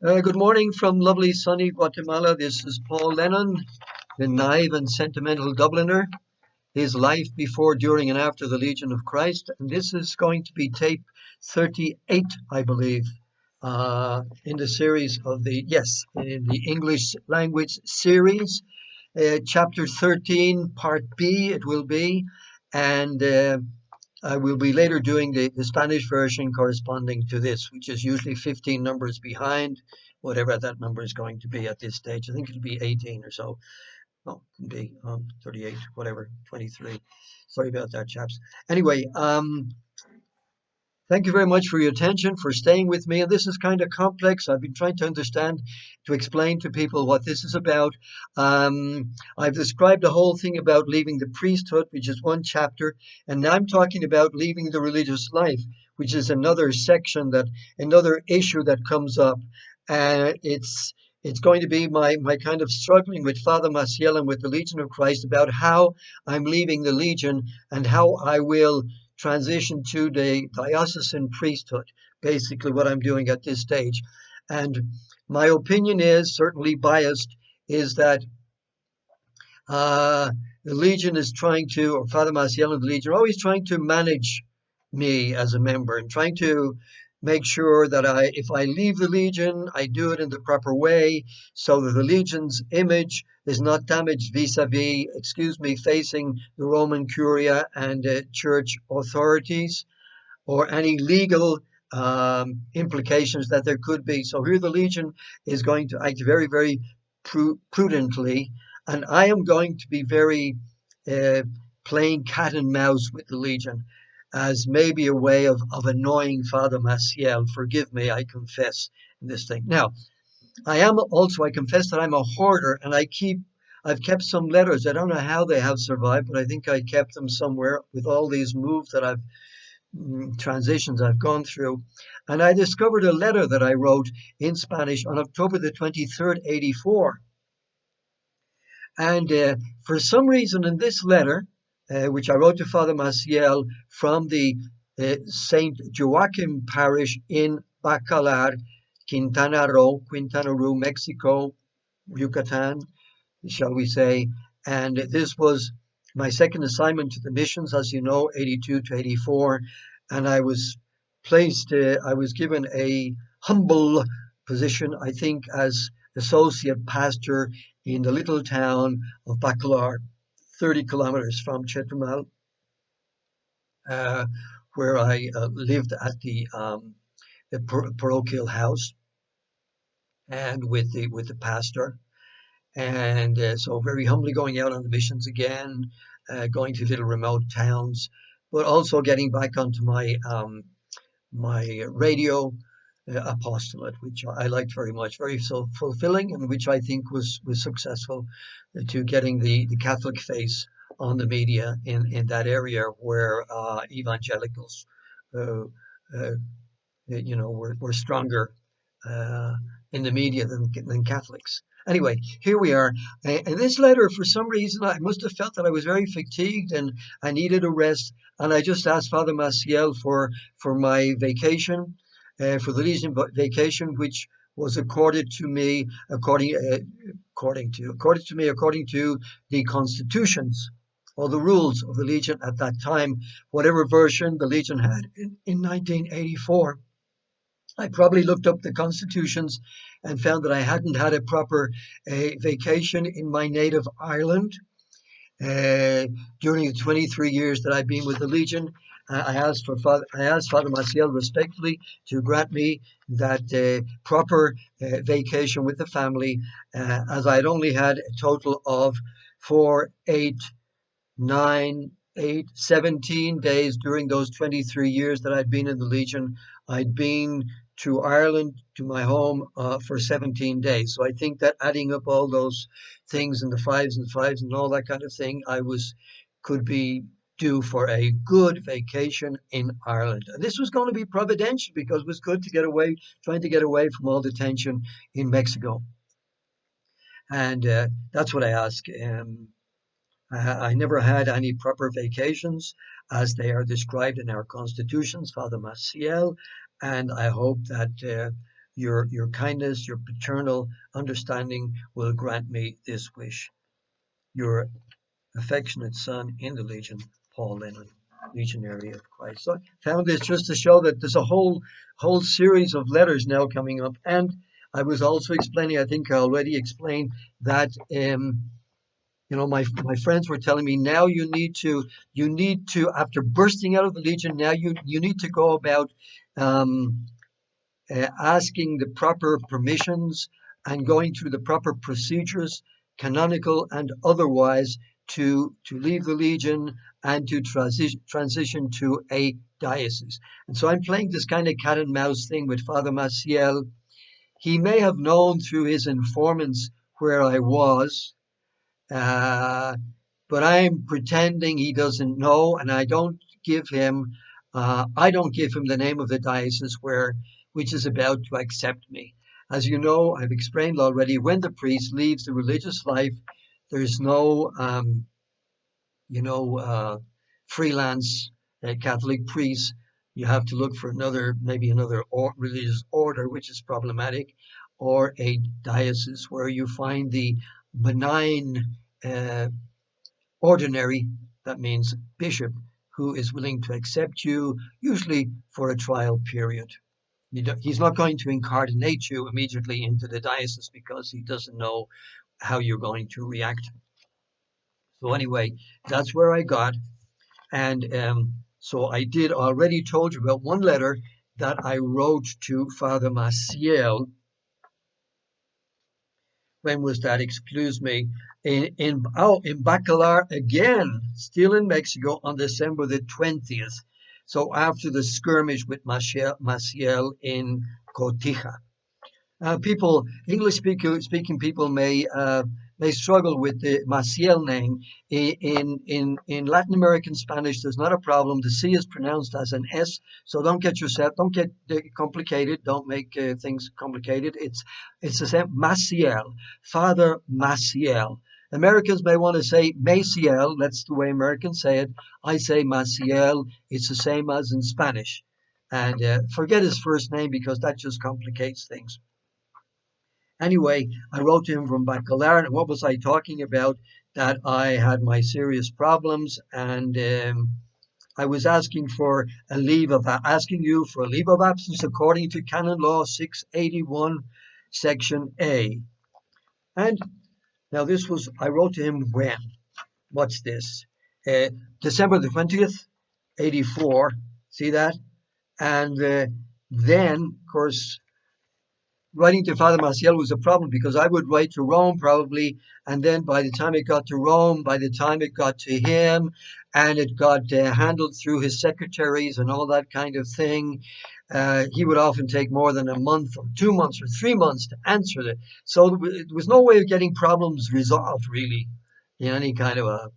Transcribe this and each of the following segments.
Good morning from lovely sunny Guatemala. This is Paul Lennon, the naive and sentimental Dubliner. His life before, during, and after the Legion of Christ. And this is going to be tape 38, I believe, in the series of in the English language series. Chapter 13, Part B, it will be. And I will be later doing the Spanish version corresponding to this, which is usually 15 numbers behind, whatever that number is going to be at this stage. I think it'll be 18 or so. No, it can be 38, whatever, 23. Sorry about that, chaps. Anyway, thank you very much for your attention, for staying with me. And this is kind of complex. I've been trying to understand, to explain to people what this is about. I've described the whole thing about leaving the priesthood, which is one chapter. And now I'm talking about leaving the religious life, which is another section, another issue that comes up. It's going to be my kind of struggling with Father Maciel and with the Legion of Christ about how I'm leaving the Legion and how I will transition to the diocesan priesthood, basically what I'm doing at this stage. And my opinion is, certainly biased, is that the Legion is trying to, or Father Maciel and the Legion are always trying to manage me as a member and trying to make sure that if I leave the Legion, I do it in the proper way so that the Legion's image is not damaged vis-a-vis, excuse me, facing the Roman Curia and church authorities or any legal implications that there could be. So here the Legion is going to act very, very prudently, and I am going to be very uh, playing cat and mouse with the Legion as maybe a way of annoying Father Maciel. Forgive me, I confess in this thing. Now, I confess that I'm a hoarder and I've kept some letters. I don't know how they have survived, but I think I kept them somewhere with all these moves that transitions I've gone through. And I discovered a letter that I wrote in Spanish on October the 23rd, 84. And for some reason in this letter, which I wrote to Father Maciel from the St. Joachim parish in Bacalar, Quintana Roo, Mexico, Yucatan, shall we say. And this was my second assignment to the missions, as you know, 82 to 84. And I was I was given a humble position, I think, as associate pastor in the little town of Bacalar, 30 kilometers from Chetumal, uh, where I lived at the parochial house and with the pastor. And so very humbly going out on the missions again, going to little remote towns, but also getting back onto my radio apostolate, which I liked very much, very so fulfilling, and which I think was successful to getting the Catholic face on the media in that area where evangelicals, uh, uh, were stronger uh, in the media than Catholics. Anyway, here we are. And this letter, for some reason, I must have felt that I was very fatigued and I needed a rest. And I just asked Father Maciel for my vacation, for the Legion vacation, which was accorded to me according to the constitutions or the rules of the Legion at that time, whatever version the Legion had in 1984. I probably looked up the constitutions and found that I hadn't had a proper vacation in my native Ireland uh, during the 23 years that I've been with the Legion. I asked Father Maciel respectfully to grant me that proper vacation with the family, as I had only had a total of 4, 8, 9, 8, 17 days during those 23 years that I'd been in the Legion. I'd been to Ireland, to my home, for 17 days. So I think that adding up all those things and the fives and all that kind of thing, could be due for a good vacation in Ireland. And this was going to be providential because it was good to get away, trying to get away from all the tension in Mexico. And that's what I ask. I never had any proper vacations as they are described in our constitutions, Father Maciel, and I hope that your kindness, your paternal understanding will grant me this wish. Your affectionate son in the Legion, Paul Lennon, Legionary of Christ. So I found this just to show that there's a whole series of letters now coming up. And I was also explaining, I think I already explained that my friends were telling me now you need to after bursting out of the Legion, now you need to go about um, asking the proper permissions and going through the proper procedures, canonical and otherwise, to leave the Legion and to transition to a diocese. And so I'm playing this kind of cat and mouse thing with Father Maciel. He may have known through his informants where I was, uh, but I'm pretending he doesn't know, and I don't give him the name of the diocese which is about to accept me. As you know, I've explained already, when the priest leaves the religious life, there's no, freelance Catholic priest. You have to look for maybe another religious order, which is problematic, or a diocese where you find the benign uh, ordinary, that means bishop, who is willing to accept you, usually for a trial period. He's not going to incarnate you immediately into the diocese because he doesn't know how you're going to react. So anyway, that's where I got. And so I did already told you about one letter that I wrote to Father Maciel. When was that? Excuse me. In Bacalar again, still in Mexico, on December the 20th. So after the skirmish with Maciel in Cotija. English speaking people may struggle with the Maciel name. In Latin American Spanish, there's not a problem. The C is pronounced as an S, so don't get complicated. Don't make things complicated. It's the same. Maciel, Father Maciel. Americans may want to say Maciel. That's the way Americans say it. I say Maciel. It's the same as in Spanish. And forget his first name because that just complicates things. Anyway, I wrote to him from Bacalar, and what was I talking about? That I had my serious problems, and I was asking you for a leave of absence according to Canon Law 681, Section A. And now I wrote to him when? What's this? December the 20th, 84. See that? And then, of course, writing to Father Maciel was a problem because I would write to Rome probably, and then by the time it got to Rome, by the time it got to him, and it got handled through his secretaries and all that kind of thing, he would often take more than a month or 2 months or 3 months to answer it. So there was no way of getting problems resolved really in any kind of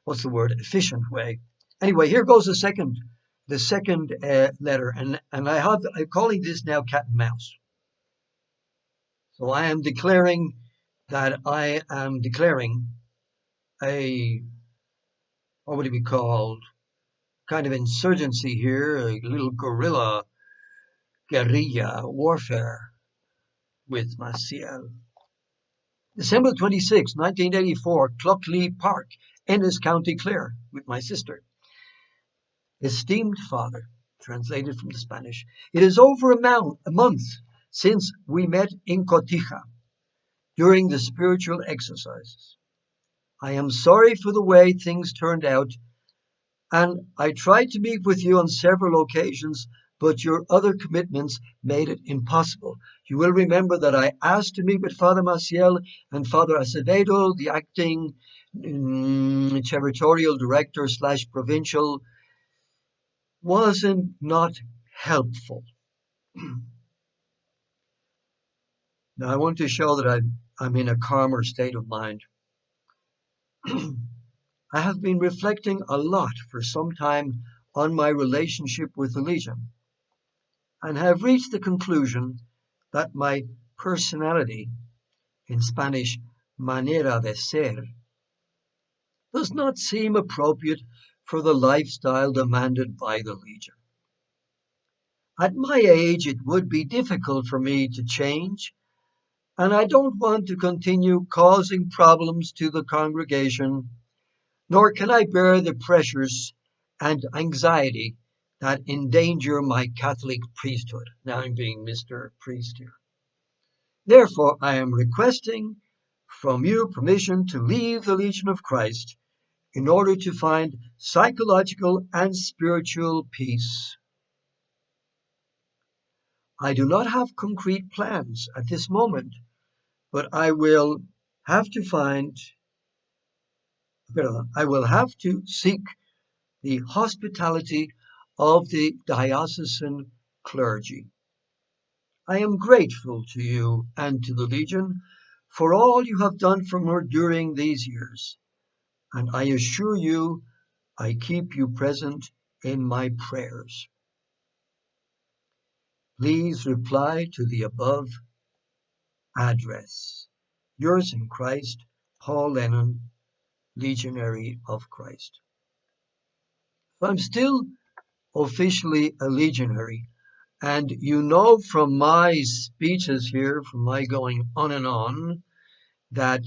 what's the word, efficient way. Anyway, here goes the second letter, and I'm calling this now cat and mouse. So I am declaring a, what would it be called, kind of insurgency here, a little guerrilla warfare with Maciel. December 26, 1984, Clockley Park, Ennis, County Clare, with my sister. Esteemed Father, translated from the Spanish, it is over a month since we met in Cotija during the spiritual exercises. I am sorry for the way things turned out, and I tried to meet with you on several occasions, but your other commitments made it impossible. You will remember that I asked to meet with Father Maciel, and Father Acevedo, the acting territorial director / provincial, wasn't not helpful. Now I want to show that I'm in a calmer state of mind. I have been reflecting a lot for some time on my relationship with the Legion, and have reached the conclusion that my personality, in Spanish, manera de ser, does not seem appropriate for the lifestyle demanded by the Legion. At my age, it would be difficult for me to change, and I don't want to continue causing problems to the congregation, nor can I bear the pressures and anxiety that endanger my Catholic priesthood. Now I'm being Mr. Priest here. Therefore, I am requesting from you permission to leave the Legion of Christ in order to find psychological and spiritual peace. I do not have concrete plans at this moment, but I will have to seek the hospitality of the diocesan clergy. I am grateful to you and to the Legion for all you have done for me during these years, and I assure you I keep you present in my prayers. Please reply to the above address. Yours in Christ, Paul Lennon, Legionary of Christ. So I'm still officially a legionary, and you know from my speeches here, from my going on and on, that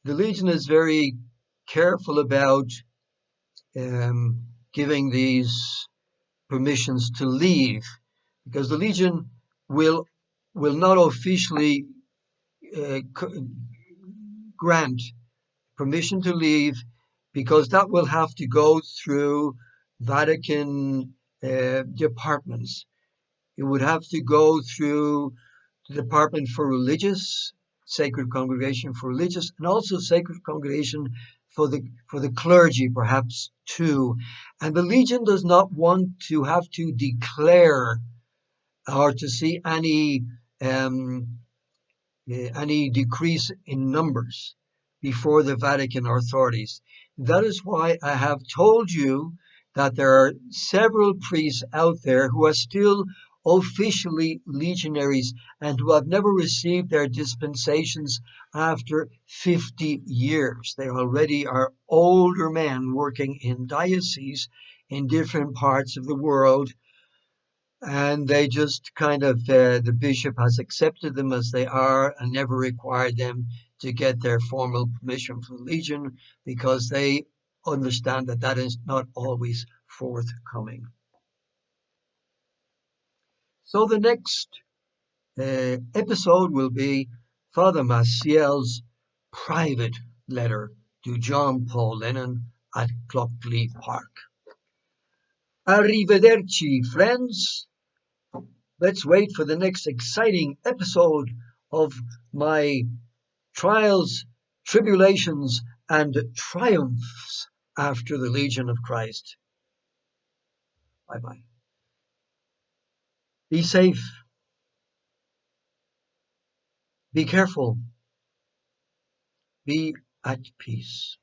the Legion is very careful about giving these permissions to leave, because the Legion will will not officially uh, grant permission to leave, because that will have to go through Vatican departments. It would have to go through the Department for Religious, Sacred Congregation for Religious, and also Sacred Congregation for the clergy, perhaps too. And the Legion does not want to have to declare or to see um, any decrease in numbers before the Vatican authorities. That is why I have told you that there are several priests out there who are still officially legionaries and who have never received their dispensations after 50 years. They already are older men working in dioceses in different parts of the world, and they just kind of the bishop has accepted them as they are and never required them to get their formal permission from the Legion, because they understand that that is not always forthcoming. So the next episode will be Father Maciel's private letter to John Paul Lennon at Clockley Park. Arrivederci, friends. Let's wait for the next exciting episode of my trials, tribulations, and triumphs after the Legion of Christ. Bye bye. Be safe. Be careful. Be at peace.